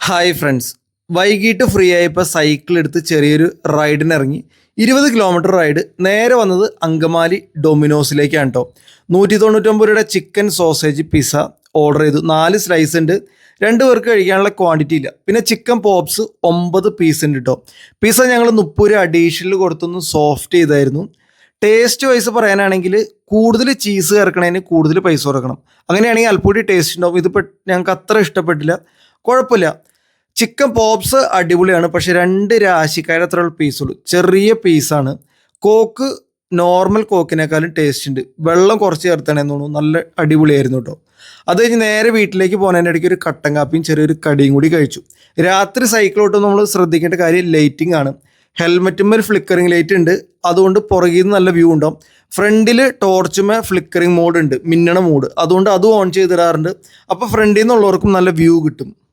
Hi friends, വൈകിട്ട് free ആയപ്പോൾ cycle എടുത്ത് ചെറിയൊരു റൈഡിന് ഇറങ്ങി. 20 കിലോമീറ്റർ റൈഡ്. നേരെ വന്നത് അങ്കമാലി ഡൊമിനോസിലേക്കാണ് കേട്ടോ. 199 രൂപയുടെ ചിക്കൻ സോസേജ് പിസ്സ ഓർഡർ ചെയ്തു. 4 സ്ലൈസ് ഉണ്ട്. 2 പേർക്ക് കഴിക്കാനുള്ള ക്വാണ്ടിറ്റി ഇല്ല. പിന്നെ ചിക്കൻ പോപ്സ് 9 പീസ് ഉണ്ട് കേട്ടോ. പിസ്സ ഞങ്ങൾ 30 രൂപ അഡീഷണൽ കൊടുത്തൊന്ന് സോഫ്റ്റ് ചെയ്തായിരുന്നു. ടേസ്റ്റ് വൈസ് പറയാനാണെങ്കിൽ കൂടുതൽ ചീസ് ചേർക്കണതിന് കൂടുതൽ പൈസ കൊടുക്കണം. അങ്ങനെയാണെങ്കിൽ അല്പൂടി ടേസ്റ്റ് ഉണ്ടാവും. ഇതിപ്പോൾ ഞങ്ങൾക്ക് അത്ര ഇഷ്ടപ്പെട്ടില്ല. കുഴപ്പമില്ല. ചിക്കൻ പോപ്സ് അടിപൊളിയാണ്. പക്ഷെ 2 രാശിക്കാരുടെ അത്ര പീസുള്ളൂ. ചെറിയ പീസാണ്. കോക്ക് നോർമൽ കോക്കിനേക്കാളും ടേസ്റ്റ് ഉണ്ട്. വെള്ളം കുറച്ച് ചേർത്താണെന്ന് തോന്നുന്നു. നല്ല അടിപൊളിയായിരുന്നു കേട്ടോ. അത് കഴിഞ്ഞ് നേരെ വീട്ടിലേക്ക് പോകുന്നതിൻ്റെ ഇടയ്ക്ക് ഒരു കട്ടൻ കാപ്പിയും ചെറിയൊരു കടിയും കൂടി കഴിച്ചു. രാത്രി സൈക്കിളോട്ട് നമ്മൾ ശ്രദ്ധിക്കേണ്ട കാര്യം ലൈറ്റിംഗ് ആണ്. ഹെൽമെറ്റുമ്മേൽ ഫ്ലിക്കറിംഗ് ലൈറ്റ് ഉണ്ട്. അതുകൊണ്ട് പുറകിൽ നിന്ന് നല്ല വ്യൂ ഉണ്ടാവും. ഫ്രണ്ടിൽ ടോർച്ചുമേ ഫ്ലിക്കറിംഗ് മോഡ് ഉണ്ട്, മിന്നണ മോഡ്. അതുകൊണ്ട് അതും ഓൺ ചെയ്തിടാറുണ്ട്. അപ്പോൾ ഫ്രണ്ടിൽ നിന്നുള്ളവർക്കും നല്ല വ്യൂ കിട്ടും.